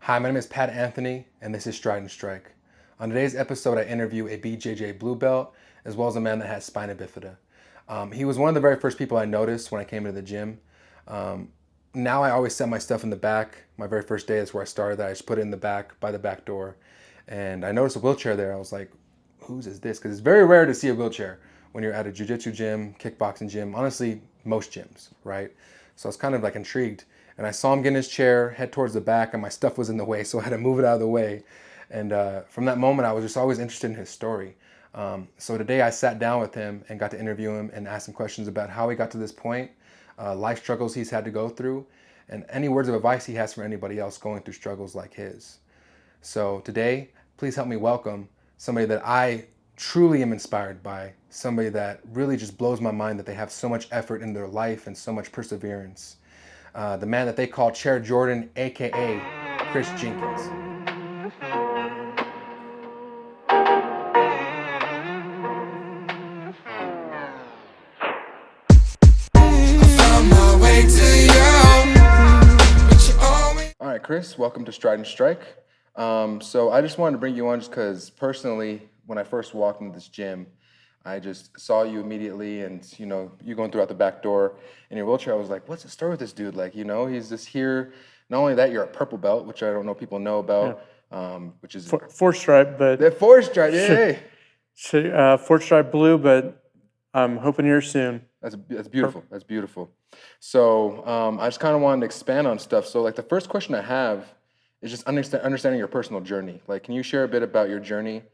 Hi, my name is Pat Anthony, and this is Stride and Strike. On today's episode, I interview a BJJ blue belt, as well as a man that has spina bifida. He was one of the very first people I noticed when I came into the gym. Um, Now I always set my stuff in the back. My very first day is where I started that. I just put it in the back by the back door. And I noticed a wheelchair there. I was like, whose is this? Because it's very rare to see a wheelchair when you're at a jiu-jitsu gym, kickboxing gym, honestly, most gyms, right? So I was kind of like intrigued. And I saw him get in his chair, head towards the back, and my stuff was in the way, so I had to move it out of the way. And from that moment, I was just always interested in his story. So today I sat down with him and got to interview him and ask him questions about how he got to this point, life struggles he's had to go through, and any words of advice he has for anybody else going through struggles like his. So today, please help me welcome somebody that I truly am inspired by, somebody that really just blows my mind that they have so much effort in their life and so much perseverance. The man that they call Chair Jordan, aka Chris Jenkins. All right, Chris, welcome to Stride and Strike. So I just wanted to bring you on just because personally, when I first walked into this gym, I just saw you immediately, and you going throughout the back door in your wheelchair. I was like, what's the story with this dude? Like, he's just here. Not only that, you're a purple belt, which I don't know people know about, which is Four stripe, but the four stripe. Yeah, four stripe blue, but I'm hoping here soon. that's beautiful. That's beautiful. So I just kind of wanted to expand on stuff. So like the first question I have is just understanding your personal journey. Like, can you share a bit about your journey?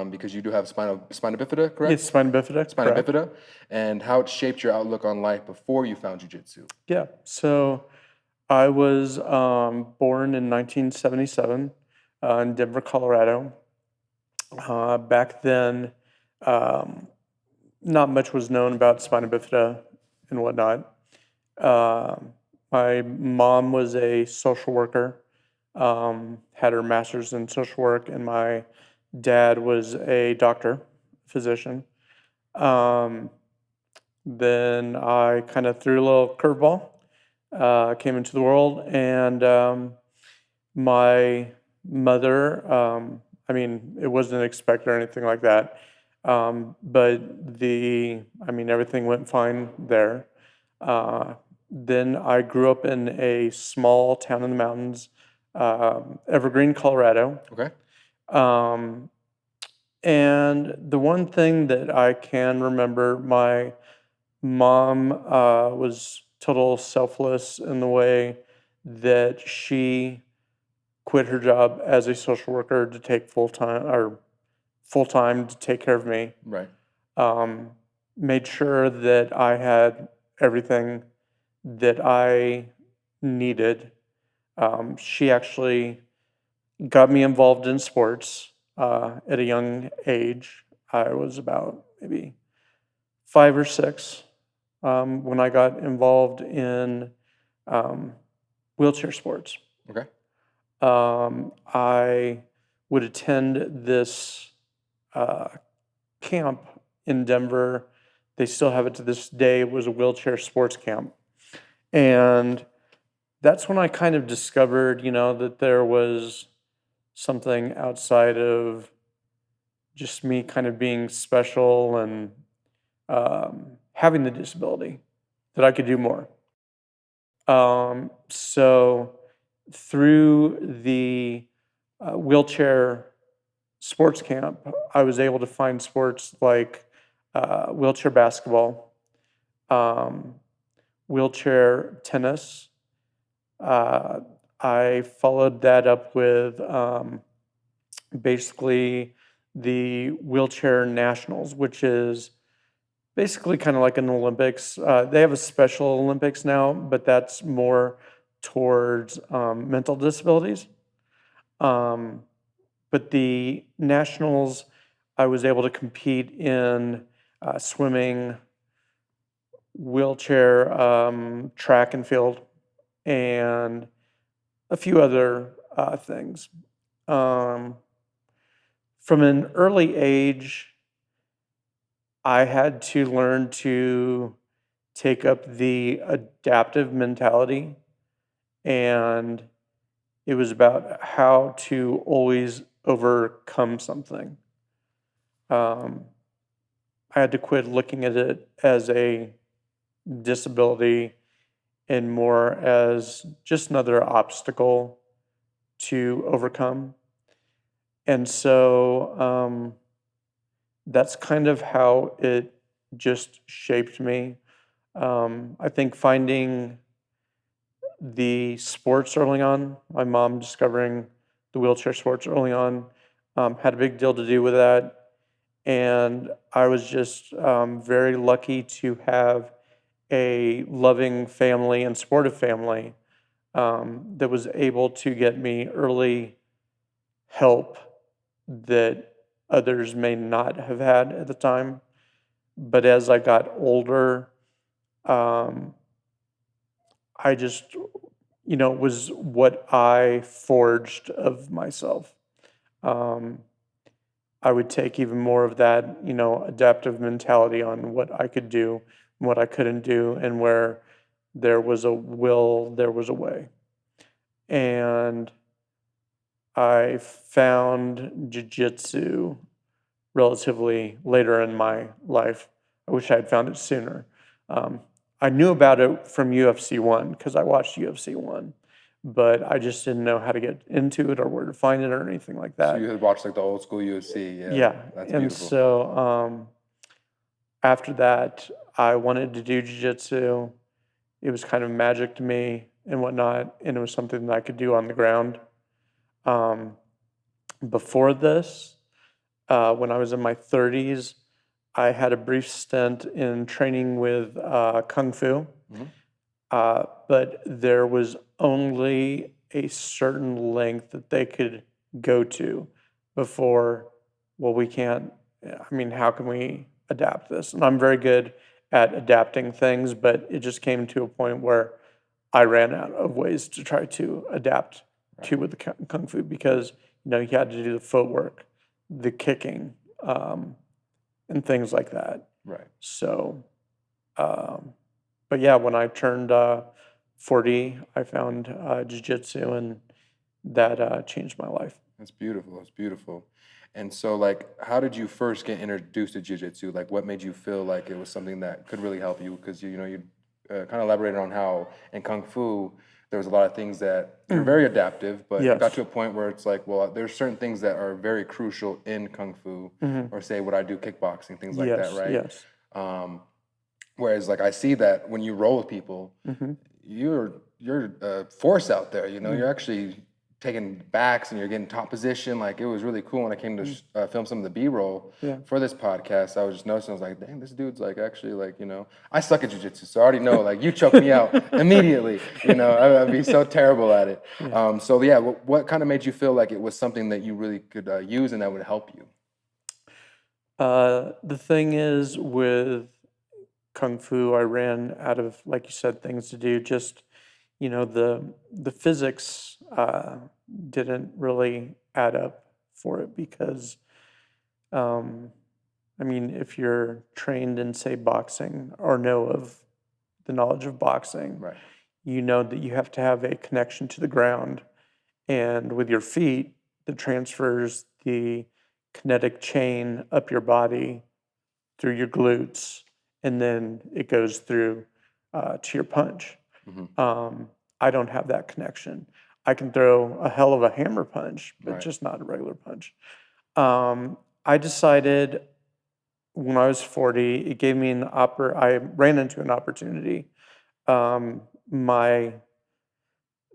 Because you do have spina bifida, correct? It's spina bifida. Spina correct. bifida, and how it shaped your outlook on life before you found jiu-jitsu. Yeah. So I was born in 1977 in Denver, Colorado. Back then, not much was known about spina bifida and whatnot. My mom was a social worker, had her master's in social work, and my dad was a doctor, physician. Um, then I kind of threw a little curveball, came into the world, and my mother, it wasn't expected or anything like that. But everything went fine there. Then I grew up in a small town in the mountains, Evergreen, Colorado. Okay. Um, and the one thing that I can remember, my mom was total selfless in the way that she quit her job as a social worker to take full time to take care of me. Right. Made sure that I had everything that I needed. She actually got me involved in sports at a young age. I was about maybe 5 or 6 when I got involved in wheelchair sports. Okay. I would attend this camp in Denver. They still have it to this day. It was a wheelchair sports camp. And that's when I kind of discovered, that there was something outside of just me kind of being special and having the disability, that I could do more. So through the wheelchair sports camp, I was able to find sports like wheelchair basketball, wheelchair tennis. I followed that up with basically the wheelchair nationals, which is basically kind of like an Olympics. They have a special Olympics now, but that's more towards mental disabilities. But the nationals, I was able to compete in swimming, wheelchair, track and field, and a few other things. From an early age, I had to learn to take up the adaptive mentality and It was about how to always overcome something. Um, I had to quit looking at it as a disability and more as just another obstacle to overcome. And so that's kind of how it just shaped me. I think finding the sports early on, my mom discovering the wheelchair sports early on, had a big deal to do with that. And I was just very lucky to have a loving family and supportive family that was able to get me early help that others may not have had at the time. But as I got older, um, I just, was what I forged of myself. Um, I would take even more of that, adaptive mentality on what I could do and what I couldn't do, and where there was a will, there was a way. And I found Jiu Jitsu relatively later in my life. I wish I had found it sooner. Um, I knew about it from UFC 1 because I watched UFC 1, but I just didn't know how to get into it or where to find it or anything like So you that. had watched like the old school UFC. Yeah, Yeah. that's And beautiful. so after that, I wanted to do jiu-jitsu. It was kind of magic to me and whatnot, and it was something that I could do on the ground. Um, Before this, when I was in my 30s, I had a brief stint in training with Kung Fu, Mhm. but there was only a certain length that they could go to before, well, we can't, I mean, how can we adapt this? And I'm very good at adapting things, but it just came to a point where I ran out of ways to try to adapt to with the Kung Fu because, you had to do the footwork, the kicking, and things like that. Right. So, um, but yeah, when I turned 40, I found jiu-jitsu, and that changed my life. That's beautiful. That's beautiful. And so, like, how did you first get introduced to jiu-jitsu? Like, what made you feel like it was something that could really help you? Because you kind of elaborated on how in kung fu there was a lot of things that you're very adaptive, but it got to Yes. a point where it's like, well, there's certain things that are very crucial in kung fu, or say what I do kickboxing, things like that, Yes. right? Yes. Um, Whereas, like, I see that when you roll with people, Mm-hmm. you're a force out there. Mm. You're actually taking backs and you're getting top position. Like, it was really cool when I came to film some of the B-roll Yeah. for this podcast. I was just noticing, I was like, dang, this dude's like actually like, I suck at jiu-jitsu, so I already know, like, you choke me out immediately. I'd be so terrible at it. Yeah. So yeah, what kind of made you feel like it was something that you really could use and that would help you? The thing is with Kung Fu, I ran out of, like you said, things to do. Just, the physics didn't really add up for it because, um, I mean, if you're trained in, say, boxing or know of the knowledge of boxing, Right. you know that you have to have a connection to the ground. And with your feet, that transfers the kinetic chain up your body through your glutes, and then it goes through to your punch. Hmm. I don't have that connection. I can throw a hell of a hammer punch, but Right. just not a regular punch. I decided when I was 40, it gave me I ran into an opportunity. My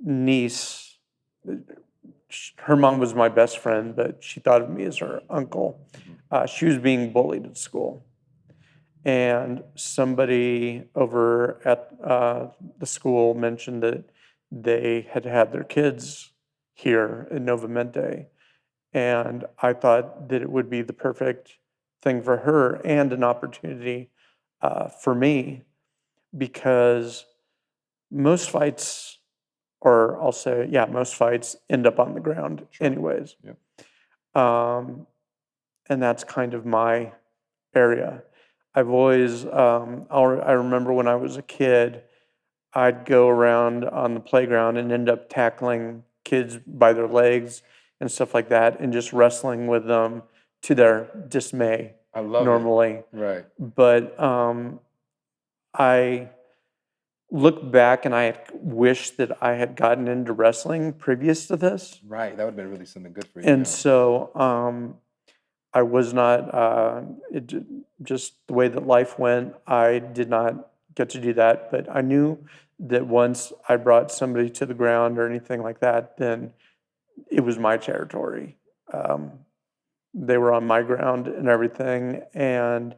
niece, her mom was my best friend, but she thought of me as her uncle. Hmm. She was being bullied at school. And somebody over at the school mentioned that they had had their kids here in Nova Mente. And I thought that it would be the perfect thing for her and an opportunity for me because most fights, or I'll say, yeah, most fights end up on the ground Sure. anyways. Yep. And that's kind of my area. I've always, I remember when I was a kid, I'd go around on the playground and end up tackling kids by their legs and stuff like that, and just wrestling with them to their dismay I love normally. it. Right. But I look back and I wish that I had gotten into wrestling previous to this. Right. That would have been really something good for you. And Yeah. so I was not, just the way that life went, I did not get to do that. But I knew that once I brought somebody to the ground or anything like that, then it was my territory. Um, they were on my ground and everything. And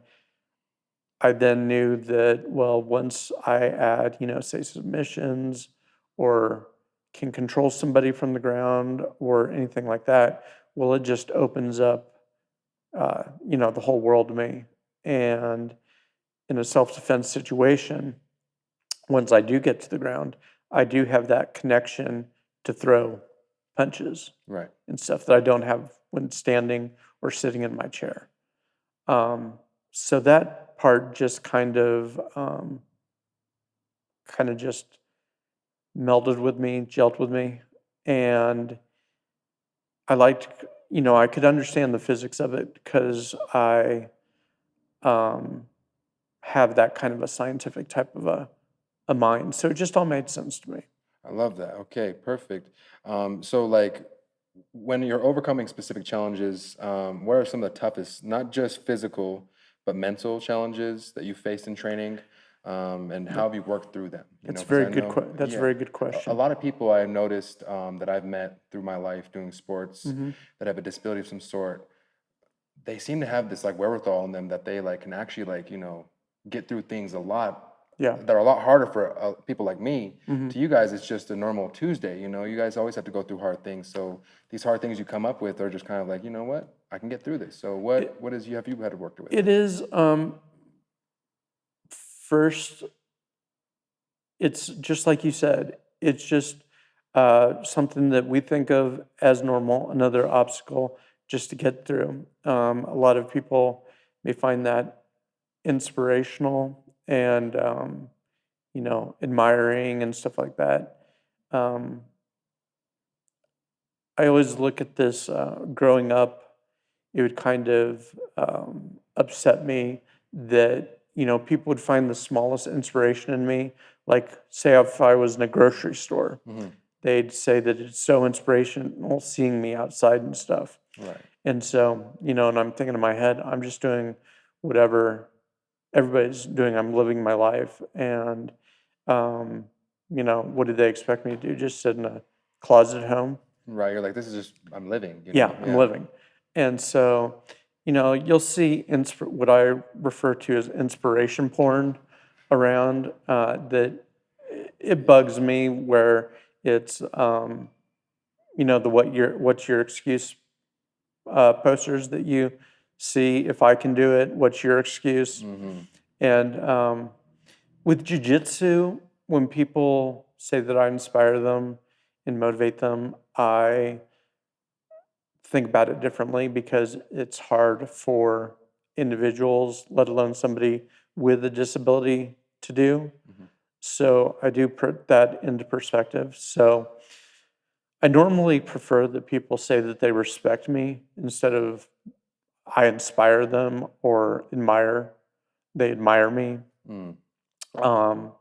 I then knew that, well, once I add, say submissions or can control somebody from the ground or anything like that, well, it just opens up, the whole world to me. And in a self-defense situation, once I do get to the ground, I do have that connection to throw punches Right. and stuff that I don't have when standing or sitting in my chair. So that part just kind of just melded with me, gelled with me, and I liked, I could understand the physics of it because I um, have that kind of a scientific type of a mind. So it just all made sense to me. I love that. Okay, perfect. So like when you're overcoming specific challenges, what are some of the toughest, not just physical, but mental challenges that you faced in training? And how have you worked through them? That's a 'Cause very I good. know, That's a yeah, very good a question. lot of people I noticed that I've met through my life doing sports Hmm. that have a disability of some sort, they seem to have this like wherewithal in them that they like can actually like get through things a lot Yeah. that are a lot harder for people like me. Hmm. To you guys, it's just a normal Tuesday. You guys always have to go through hard things. So these hard things you come up with are just kind of like, you know what, I can get through this. So It, what is you have you had to work with? it is first. It's just like you said. It's just something that we think of as normal, another obstacle just to get through. A lot of people may find that inspirational and admiring and stuff like that. Um, I always look at this growing up, it would kind of upset me that, people would find the smallest inspiration in me. Like, say, if I was in a grocery store, Hmm. they'd say that it's so inspirational seeing me outside and stuff. Right. And so, and I'm thinking in my head, I'm just doing whatever everybody's doing. I'm living my life. And, what did they expect me to do? Just sit in a closet at home? Right. You're like, this is just I'm living. Yeah, I'm Yeah. living. And so, you'll see what I refer to as inspiration porn around that it bugs me where it's, what's your excuse posters that you see. If I can do it, what's your excuse? Hmm. And with Jiu Jitsu, when people say that I inspire them and motivate them, I think about it differently because it's hard for individuals, let alone somebody with a disability, to do. Hmm. So I do put that into perspective. So I normally prefer that people say that they respect me instead of I inspire them or they admire me. Mm. Um,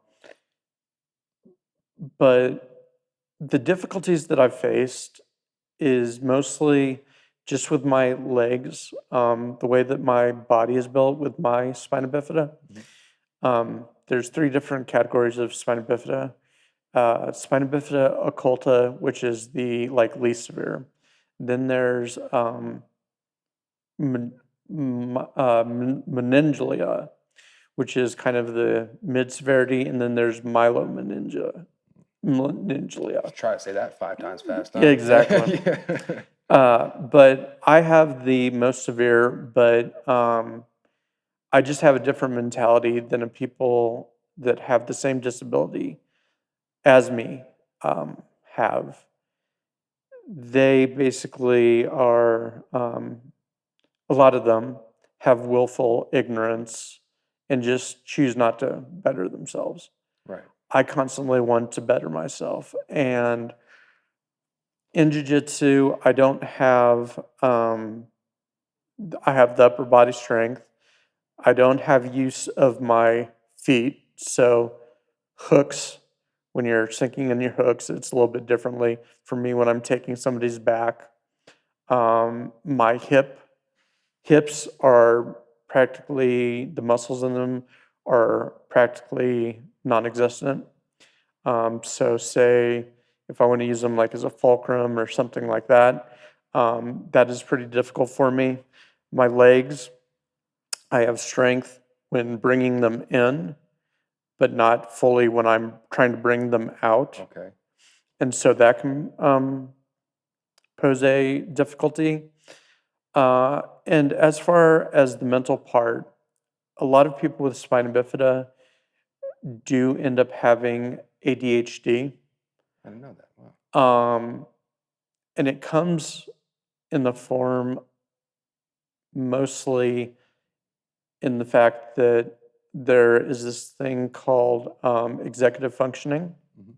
but the difficulties that I've faced is mostly just with my legs, the way that my body is built with my spina bifida. Mhm. There's three different categories of spina bifida. Spina bifida occulta, which is the least severe. Then there's meningelia, which is kind of the mid severity, and then there's myelomeningeal. Meningelia. Try to say that 5 times fast, Yeah, huh? exactly. Yeah. But I have the most severe, but I just have a different mentality than people that have the same disability as me have. They basically are, a lot of them have willful ignorance and just choose not to better themselves. Right. I constantly want to better myself. And In Jiu-Jitsu, I don't have, I have the upper body strength. I don't have use of my feet, so hooks, when you're sinking in your hooks, it's a little bit differently for me when I'm taking somebody's back. My hips are practically, the muscles in them are practically non-existent. So say if I want to use them like as a fulcrum or something like that, that is pretty difficult for me. My legs, I have strength when bringing them in, but not fully when I'm trying to bring them out. Okay. And so that can pose a difficulty. And as far as the mental part, a lot of people with spina bifida do end up having ADHD. I didn't know that. Wow. And it comes in the form mostly in the fact that there is this thing called executive functioning. Mhm.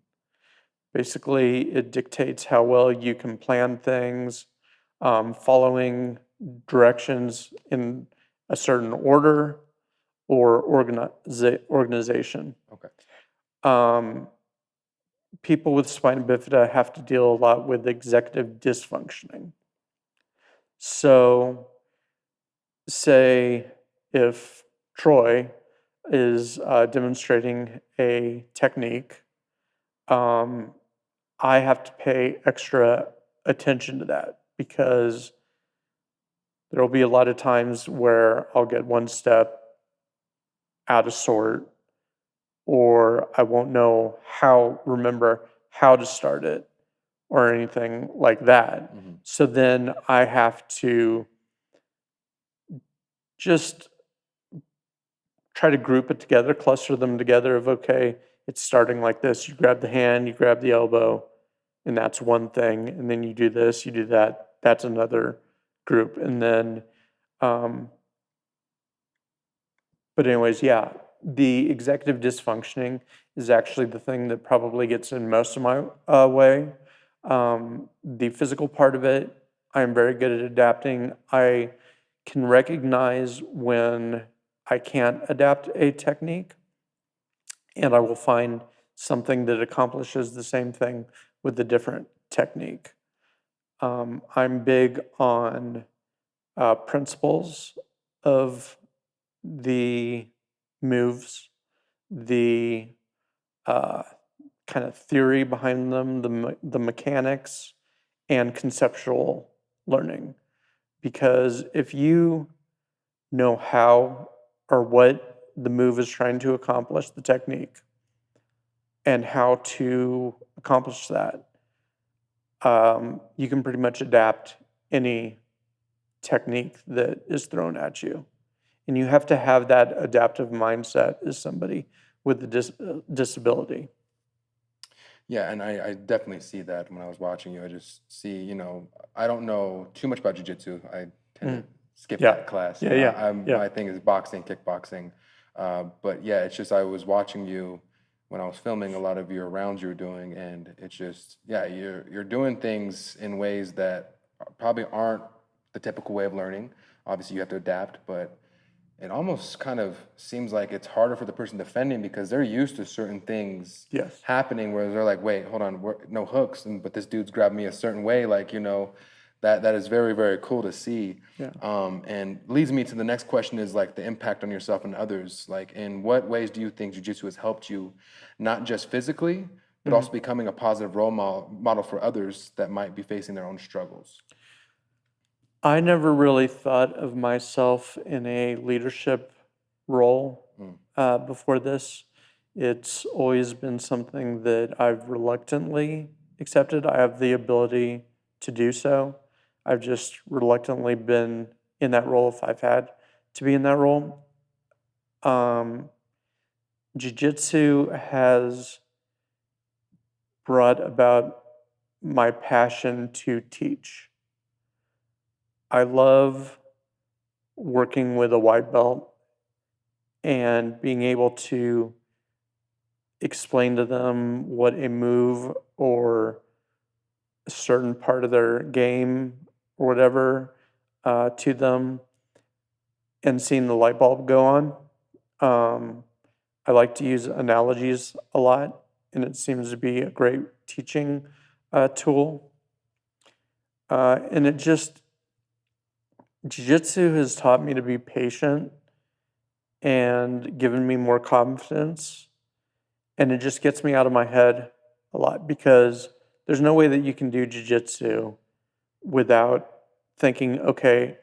Basically, it dictates how well you can plan things, following directions in a certain order or organization. Okay. Um, People with spina bifida have to deal a lot with executive dysfunctioning. So, say if Troy is demonstrating a technique, um, I have to pay extra attention to that because there will be a lot of times where I'll get one step out of sort, or I won't remember how to start it or anything like that. Mhm. So then I have to just try to group it together, cluster them together of, okay, it's starting like this. You grab the hand, you grab the elbow, and that's one thing. And then you do this, you do that. That's another group. And then, um, but anyways, yeah, the executive dysfunctioning is actually the thing that probably gets in most of my way. The physical part of it, I'm very good at adapting. I can recognize when I can't adapt a technique, and I will find something that accomplishes the same thing with a different technique. I'm big on principles of the moves, the uh, kind of theory behind them, the mechanics, and conceptual learning. Because if you know how or what the move is trying to accomplish, the technique, and how to accomplish that, you can pretty much adapt any technique that is thrown at you. And you have to have that adaptive mindset as somebody with a disability. Yeah, and I definitely see that when I was watching you. I just see, I don't know too much about jujitsu. I tend to Mm. skip Yeah, that class. yeah, yeah, yeah. My thing is boxing, kickboxing. But yeah, it's just I was watching you when I was filming a lot of your rounds you were doing, and it's just yeah, you're doing things in ways that probably aren't the typical way of learning. Obviously, you have to adapt, but it almost kind of seems like it's harder for the person defending because they're used to certain things Yes. happening where they're like, wait, hold on, no hooks, but this dude's grabbed me a certain way. Like, that is very, very cool to see. Yeah. And leads me to the next question is like the impact on yourself and others. Like, in what ways do you think jiu-jitsu has helped you, not just physically, but Mhm. also becoming a positive role model for others that might be facing their own struggles? I never really thought of myself in a leadership role Mm, before this. It's always been something that I've reluctantly accepted. I have the ability to do so. I've just reluctantly been in that role if I've had to be in that role. Um, Jiu-Jitsu has brought about my passion to teach. I love working with a white belt and being able to explain to them what a move or a certain part of their game or whatever to them and seeing the light bulb go on. I like to use analogies a lot, and it seems to be a great teaching tool. And it just, Jiu-Jitsu has taught me to be patient and given me more confidence. And it just gets me out of my head a lot because there's no way that you can do Jiu-Jitsu without thinking, okay,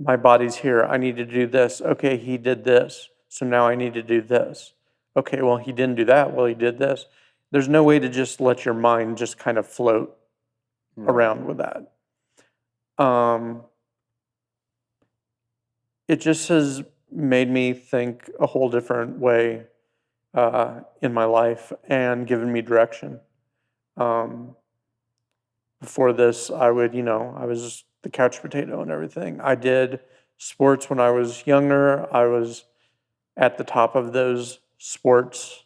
my body's here. I need to do this. Okay, he did this. So now I need to do this. Okay, well, he didn't do that. Well, he did this. There's no way to just let your mind just kind of float around with that. It just has made me think a whole different way in my life and given me direction. Before this, I was the couch potato and everything. I did sports when I was younger. I was at the top of those sports.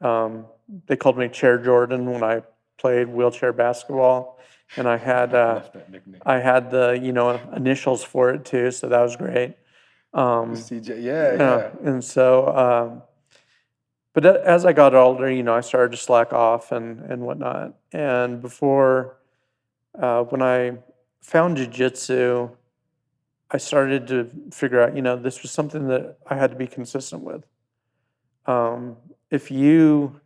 They called me Chair Jordan when I played wheelchair basketball, and I had the initials for it too, so that was great. CJ, yeah. And so, but as I got older, I started to slack off and whatnot. And before, when I found Jiu-Jitsu, I started to figure out, this was something that I had to be consistent with. If you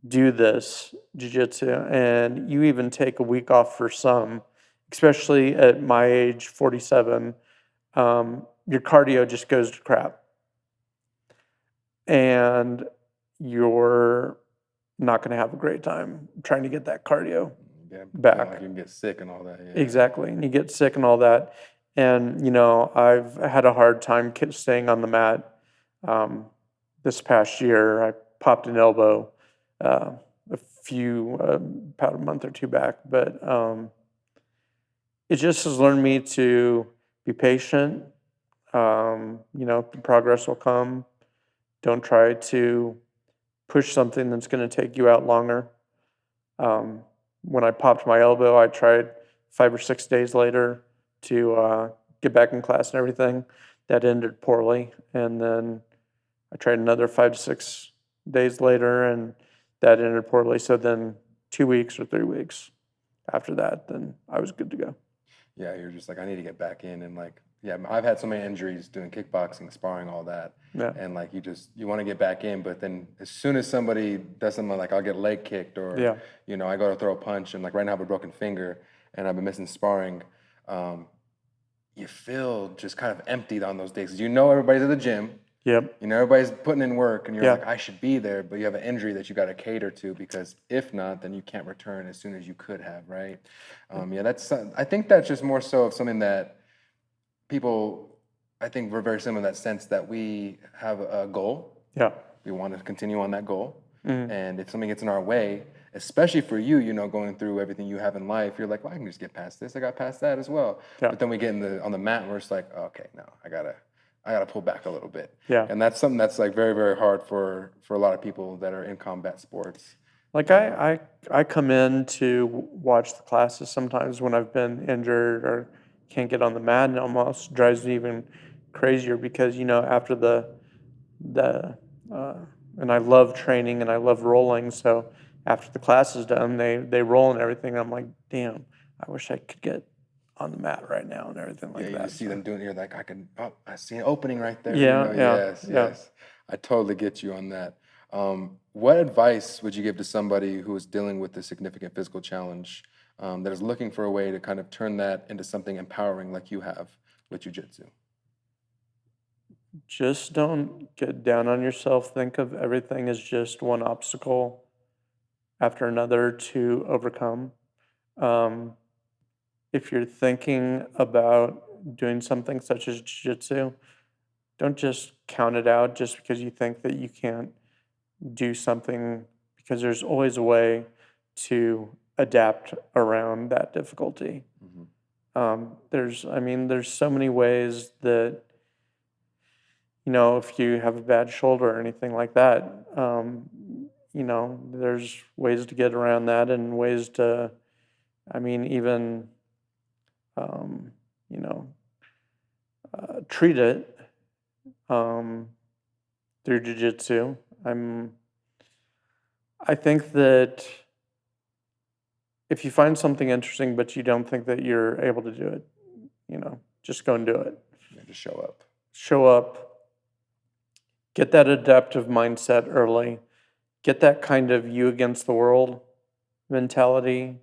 do this Jiu-Jitsu and you even take a week off for some, especially at my age, 47, your cardio just goes to crap. And you're not going to have a great time trying to get that cardio back. Like you can get sick and all that. Yeah. Exactly. And you get sick and all that. And, I've had a hard time staying on the mat. This past year, I popped an elbow about a month or two back. But it just has learned me to be patient. The progress will come. Don't try to push something that's going to take you out longer. When I popped my elbow, I tried 5 or 6 days later to get back in class and everything. That ended poorly. And then I tried another 5 to 6 days later, and that ended poorly. So then 2 weeks or 3 weeks after that, then I was good to go. Yeah, you're just like, I need to get back in. And like, yeah, I've had so many injuries doing kickboxing, sparring, all that. Yeah. And like, you want to get back in, but then as soon as somebody does something like I'll get leg kicked or, I go to throw a punch, and like right now I have a broken finger and I've been missing sparring. You feel just kind of emptied on those days. 'Cause everybody's at the gym. Yep. Everybody's putting in work, and you're like, I should be there, but you have an injury that you got to cater to, because if not, then you can't return as soon as you could have, right? I think that's just more so of something that people, I think we're very similar in that sense that we have a goal. Yeah. We want to continue on that goal. And if something gets in our way, especially for you, going through everything you have in life, you're like, well, I can just get past this. I got past that as well. Yeah. But then we get on the mat, and we're just like, okay, no, I gotta pull back a little bit. Yeah. And that's something that's like very, very hard for a lot of people that are in combat sports. Like I come in to watch the classes sometimes when I've been injured or can't get on the mat, and it almost drives me even crazier because after and I love training and I love rolling, so after the class is done, they roll and everything. I'm like, damn, I wish I could get on the mat right now and everything like that. You see them doing it, you're like, I see an opening right there. Yeah. Yes. I totally get you on that. What advice would you give to somebody who is dealing with a significant physical challenge, that is looking for a way to kind of turn that into something empowering like you have with Jiu-Jitsu? Just don't get down on yourself. Think of everything as just one obstacle after another to overcome. If you're thinking about doing something such as Jiu-Jitsu, don't just count it out just because you think that you can't do something, because there's always a way to adapt around that difficulty. There's so many ways that, if you have a bad shoulder or anything like that, there's ways to get around that and ways to I mean, even, um, you know, treat it um, through Jiu Jitsu. I think that if you find something interesting, but you don't think that you're able to do it, just go and do it. Yeah, just show up. Show up, get that adaptive mindset early, get that kind of you against the world mentality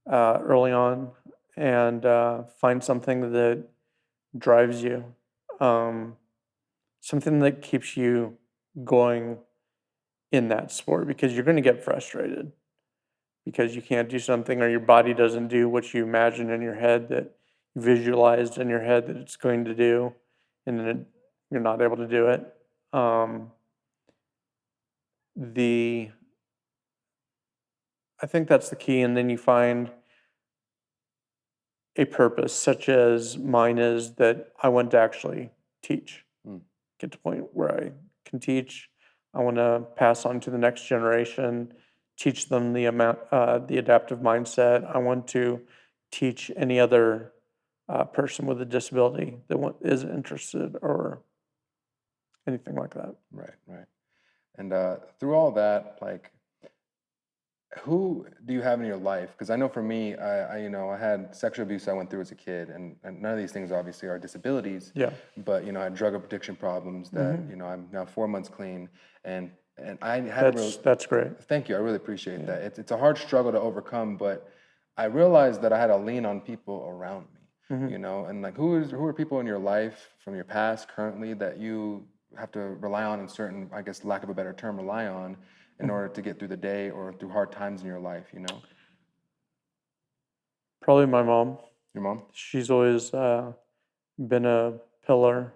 early on, and find something that drives you, um, something that keeps you going in that sport, because you're going to get frustrated because you can't do something, or your body doesn't do what you imagine in your head, that you visualized in your head that it's going to do, and then you're not able to do it. Um, the I think that's the key, and then you find a purpose, such as mine is that I want to actually teach, Mm. get to a point where I can teach. I want to pass on to the next generation, teach them the adaptive mindset. I want to teach any other person with a disability that is interested or anything like that. Right, right. And through all that, like, who do you have in your life? Because I know for me, I had sexual abuse I went through as a kid, and none of these things obviously are disabilities, Yeah. but I had drug addiction problems that Hmm. I'm now 4 months clean, and I had a real That's great. thank you. I really appreciate Yeah. that. It's a hard struggle to overcome, but I realized that I had to lean on people around me, Hmm. and like who are people in your life from your past, currently, that you have to rely on in certain, I guess, lack of a better term, rely on in order to get through the day or through hard times in your life? Probably my mom. Your mom? She's always been a pillar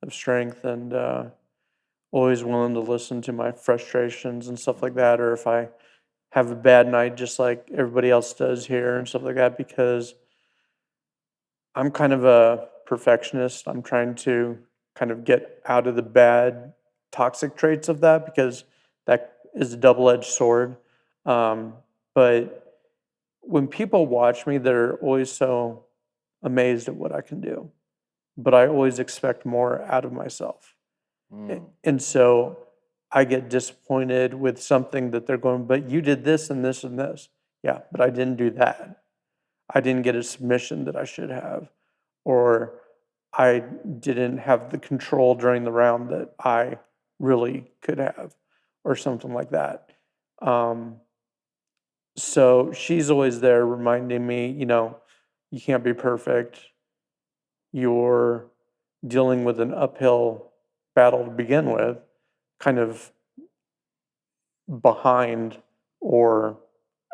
of strength, and always willing to listen to my frustrations and stuff like Mhm. that, or if I have a bad night, just like everybody else does here and stuff like that, because I'm kind of a perfectionist. I'm trying to kind of get out of the bad toxic traits of that, because that is a double-edged sword. Um, but when people watch me, they're always so amazed at what I can do, but I always expect more out of myself. Mm. And so I get disappointed with something that they're going, but you did this and this and this. Yeah, but I didn't do that. I didn't get a submission that I should have, or I didn't have the control during the round that I really could have, or something like that. Um, so she's always there reminding me, you can't be perfect. You're dealing with an uphill battle to begin with, kind of behind or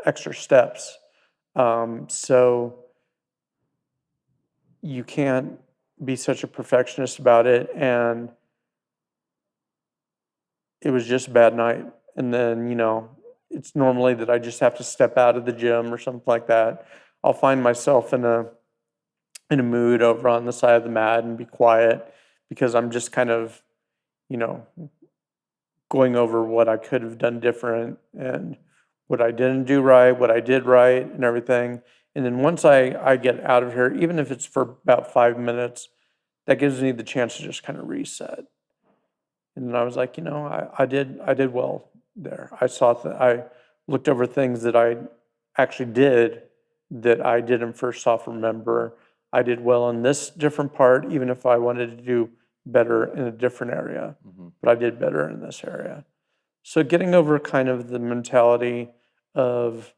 extra steps. So you can't be such a perfectionist about it. And it was just a bad night. And then, it's normally that I just have to step out of the gym or something like that. I'll find myself in a mood over on the side of the mat and be quiet, because I'm just kind of, you know, going over what I could have done different, and what I didn't do right, what I did right, and everything. And then once I get out of here, even if it's for about 5 minutes, that gives me the chance to just kind of reset. And then I was like, I did well there. I looked over things that I actually did that I didn't first off remember. I did well in this different part, even if I wanted to do better in a different area, Hmm. but I did better in this area. So getting over kind of the mentality of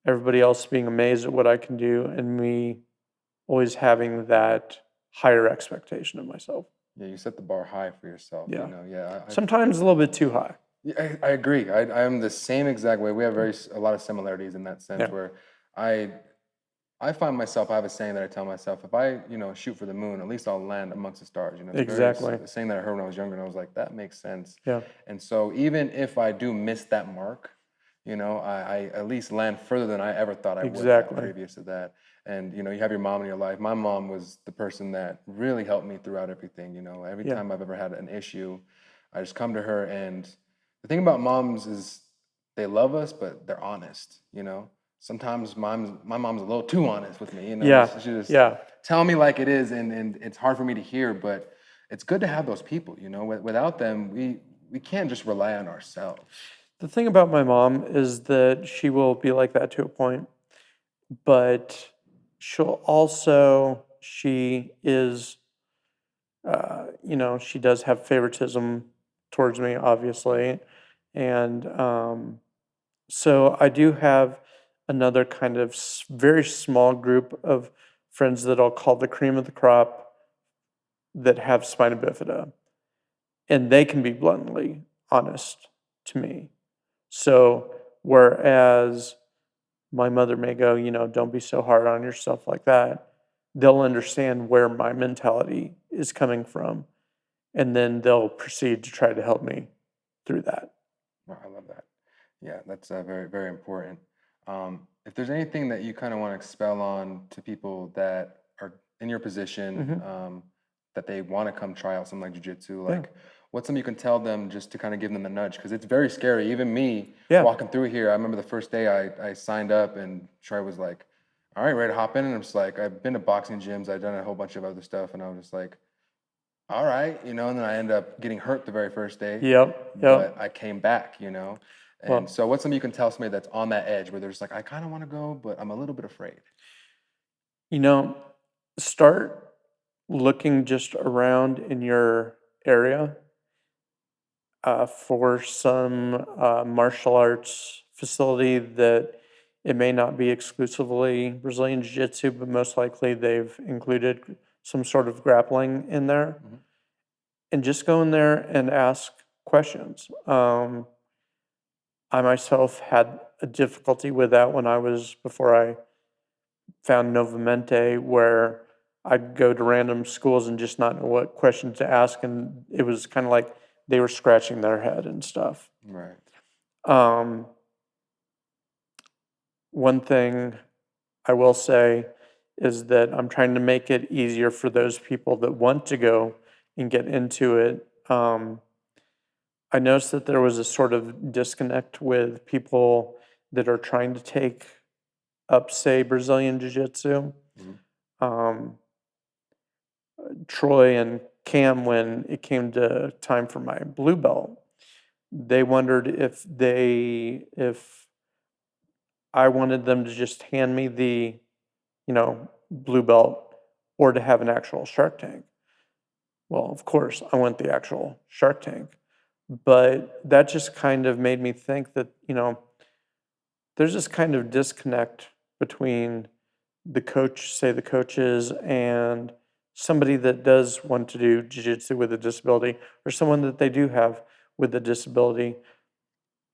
everybody else being amazed at what I can do, and me always having that higher expectation of myself. Yeah, you set the bar high for yourself. Yeah. Yeah, Sometimes a little bit too high. yeah, I agree. I am the same exact way. We have a lot of similarities in that sense Yeah. where I I find myself, I have a saying that I tell myself, if I, shoot for the moon, at least I'll land amongst the stars. It's Exactly. a saying that I heard when I was younger, and I was like, that makes sense. Yeah. And so even if I do miss that mark, I at least land further than I ever thought I would have Exactly. previous to that. And, you have your mom in your life. My mom was the person that really helped me throughout everything. Every Yeah. time I've ever had an issue, I just come to her. And the thing about moms is they love us, but they're honest, you know. Sometimes my mom's a little too honest with me, you know. Yeah, She just yeah. tell me like it is, and it's hard for me to hear, but it's good to have those people, you know. Without them, we can't just rely on ourselves. The thing about my mom is that she will be like that to a point, but she is, she does have favoritism towards me, obviously. And so I do have another kind of very small group of friends that I'll call the cream of the crop that have spina bifida. And they can be bluntly honest to me. So whereas my mother may go, don't be so hard on yourself like that, they'll understand where my mentality is coming from. And then they'll proceed to try to help me through that. Wow, I love that. Yeah, that's very, very important. If there's anything that you kind of want to expel on to people that are in your position, Hmm. that they want to come try out something like jujitsu, Yeah. like what's something you can tell them just to kind of give them a nudge? Because it's very scary. Even me Yeah. walking through here, I remember the first day I signed up and Troy was like, all right, ready to hop in. And I'm just like, I've been to boxing gyms, I've done a whole bunch of other stuff. And I was just like, all right, you know, and then I ended up getting hurt the very first day, Yep. but Yep. I came back, you know. And Well, so, what's something you can tell somebody that's on that edge where there's like, I kind of want to go, but I'm a little bit afraid? you know, start looking just around in your area for some martial arts facility that it may not be exclusively Brazilian Jiu Jitsu, but most likely they've included some sort of grappling in there. Hmm. And just go in there and ask questions. I myself had a difficulty with that before I found Novamente, where I'd go to random schools and just not know what questions to ask. And it was kind of like they were scratching their head and stuff. Right. Um, One thing I will say is that I'm trying to make it easier for those people that want to go and get into it. I noticed that there was a sort of disconnect with people that are trying to take up, say, Brazilian Jiu Jitsu. Hmm. Um, Troy and Cam, when it came to time for my blue belt, they wondered if I wanted them to just hand me the, blue belt or to have an actual Shark Tank. Well, of course, I want the actual Shark Tank. But that just kind of made me think that, there's this kind of disconnect between the coaches and somebody that does want to do jiu-jitsu with a disability or someone that they do have with a disability,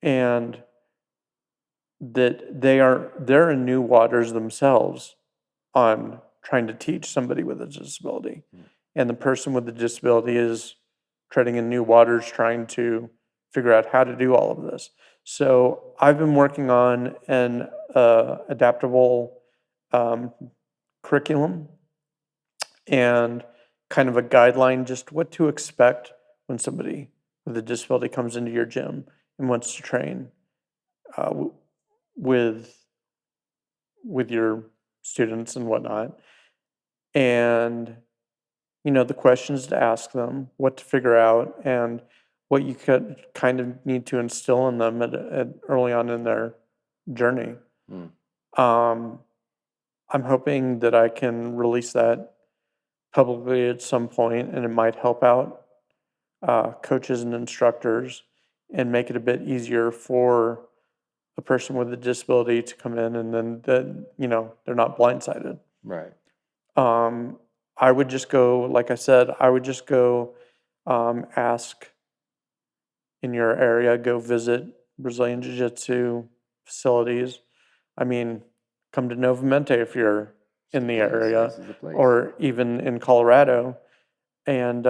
and that they're in new waters themselves on trying to teach somebody with a disability. And the person with the disability is treading in new waters trying to figure out how to do all of this. So I've been working on an adaptable um, curriculum and kind of a guideline, just what to expect when somebody with a disability comes into your gym and wants to train uh, w- with with your students and whatnot. And the questions to ask them, what to figure out, and what you could kind of need to instill in them at early on in their journey. Mm. Um, I'm hoping that I can release that publicly at some point, and it might help out coaches and instructors and make it a bit easier for a person with a disability to come in, and then they're not blindsided. Right. Um, I would just go, like I said, I would just go ask in your area, go visit Brazilian Jiu Jitsu facilities. I mean, come to Novamente if you're It's in the the place. area, This is the place. or even in Colorado. And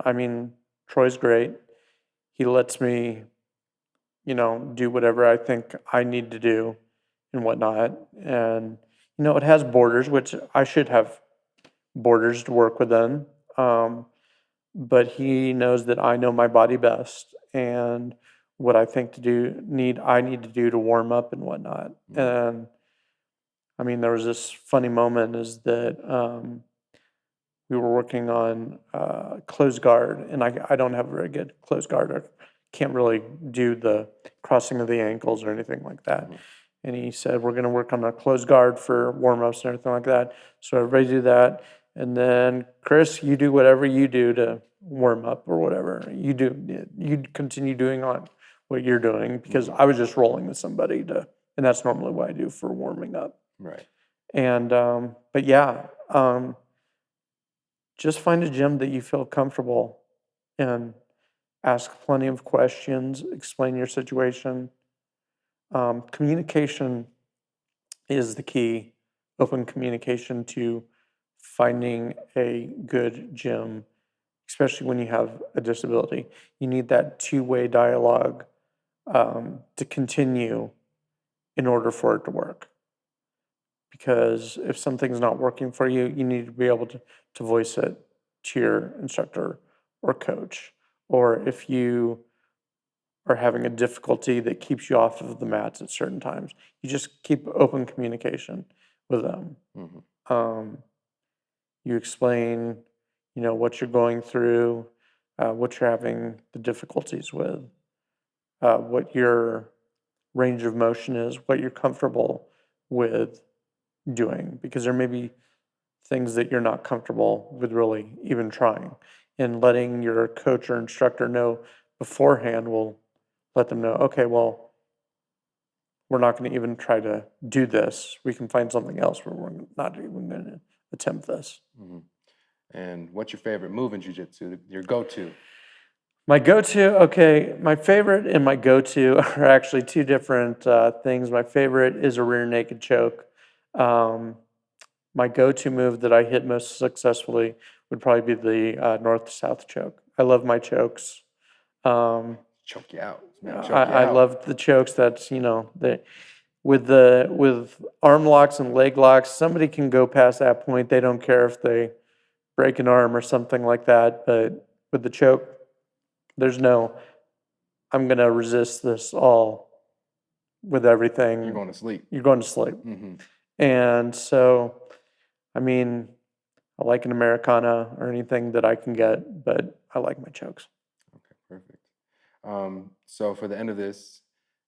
I mean, Troy's great. He lets me, do whatever I think I need to do and whatnot. And it has borders, which I should have borders to work within. But he knows that I know my body best, and what I think I need to do to warm up and whatnot. And I mean, there was this funny moment is that we were working on closed guard, and I don't have a very good closed guard. I can't really do the crossing of the ankles or anything like that. And he said, we're going to work on a closed guard for warm-ups and everything like that. So everybody do that. And then, Chris, you do whatever you do to warm up or whatever. You continue doing on what you're doing, because I was just rolling with somebody and that's normally what I do for warming up. Right. And, but yeah, just find a gym that you feel comfortable and ask plenty of questions, explain your situation. Communication is the key, open communication to finding a good gym, especially when you have a disability. You need that two-way dialogue to continue in order for it to work. Because if something's not working for you, you need to be able to voice it to your instructor or coach. Or if you are having a difficulty that keeps you off of the mats at certain times, you just keep open communication with them. You explain, what you're going through, what you're having the difficulties with, what your range of motion is, what you're comfortable with doing, because there may be things that you're not comfortable with really even trying. And letting your coach or instructor know beforehand will let them know, okay, well, we're not going to even try to do this. We can find something else where we're not even going to attempt this. And what's your favorite move in jiu-jitsu? Your go-to? My favorite and my go-to are actually two different things. My favorite is a rear naked choke. My go-to move that I hit most successfully would probably be the north-south choke. I love my chokes. Choke you out. I love the chokes. That's with arm locks and leg locks, somebody can go past that point. They don't care if they break an arm or something like that. But with the choke, there's no, I'm going to resist this all with everything. You're going to sleep. You're going to sleep. And so, I mean, I like an Americana or anything that I can get, but I like my chokes. Okay, perfect. So for the end of this,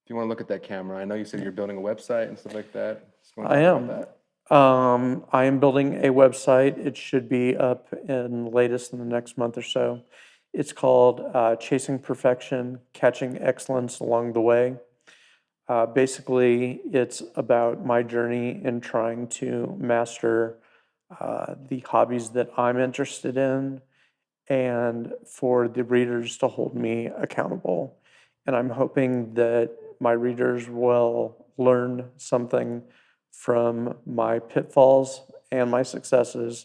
if you want to look at that camera, I know you said you're building a website and stuff like that. I am. I am building a website. It should be up in the next month or so. It's called Chasing Perfection, Catching Excellence Along the Way. Basically, it's about my journey in trying to master the hobbies that I'm interested in, and for the readers to hold me accountable. And I'm hoping that my readers will learn something from my pitfalls and my successes,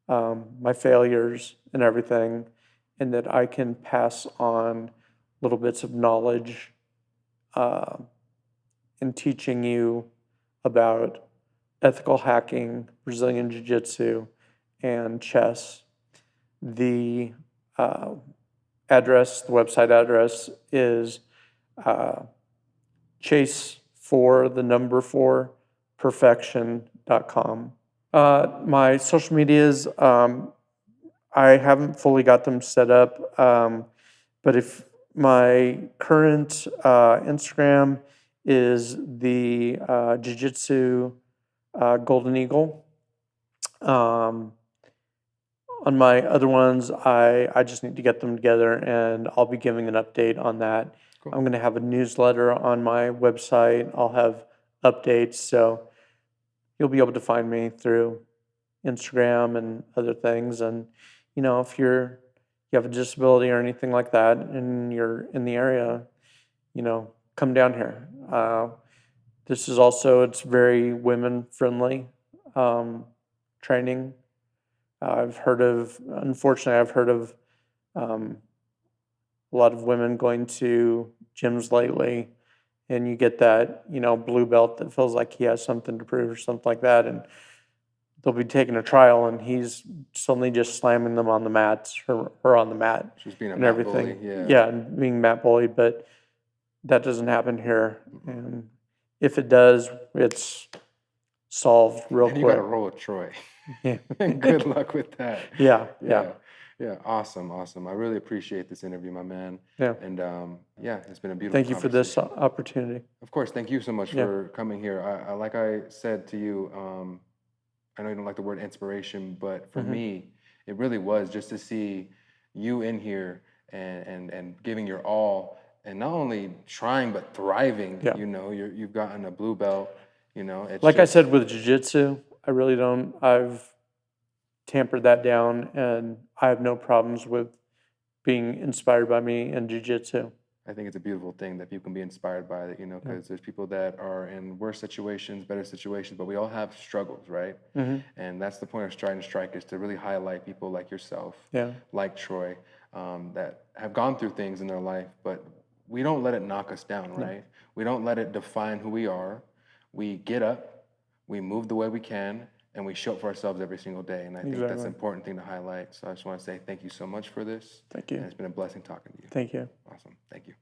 my failures and everything, and that I can pass on little bits of knowledge in teaching you about ethical hacking, Brazilian Jiu Jitsu, and chess. The website address is chase4perfection.com. My social medias, I haven't fully got them set up, but if my current Instagram is the Jiu Jitsu Golden Eagle. On my other ones, I just need to get them together, and I'll be giving an update on that. Cool. I'm going to have a newsletter on my website. I'll have updates, so you'll be able to find me through Instagram and other things. And if you have a disability or anything like that, and you're in the area, come down here. This is it's very women friendly training. Unfortunately, I've heard of a lot of women going to gyms lately, and you get that, blue belt that feels like he has something to prove or something like that, and they'll be taking a trial, and he's suddenly just slamming them on the mats or on the mat. She's being a and mat everything. Bully, yeah, and being mat bullied. But that doesn't happen here. And if it does, it's solved real And you got to quick. roll with Troy. Yeah. Good luck with that. Yeah, yeah, Yeah. Yeah. Awesome. Awesome. I really appreciate this interview, my man. yeah. And yeah, it's been a beautiful Thank you for this conversation. opportunity. Of course. Thank you so much Yeah. for coming here. Like I said to you, I know you don't like the word inspiration, but for Mhm. me, it really was just to see you in here and giving your all and not only trying but thriving. Yeah. You know, you've gotten a blue belt. You know, it's Like I just said with jiu-jitsu, I really don't, I've tampered that down, and I have no problems with being inspired by me in jiu-jitsu. I think it's a beautiful thing that people can be inspired by it, you know, Yeah. because there's people that are in worse situations, better situations, but we all have struggles, right? Mhm. And that's the point of Stride and Strike is to really highlight people like yourself, Yeah. like Troy, that have gone through things in their life, but we don't let it knock us down, No. right? We don't let it define who we are. We get up, we move the way we can, and we show up for ourselves every single day. And I think that's an Exactly. important thing to highlight. So I just want to say thank you so much for this. Thank And you. it's been a blessing talking to you. Thank you. Awesome. Thank you.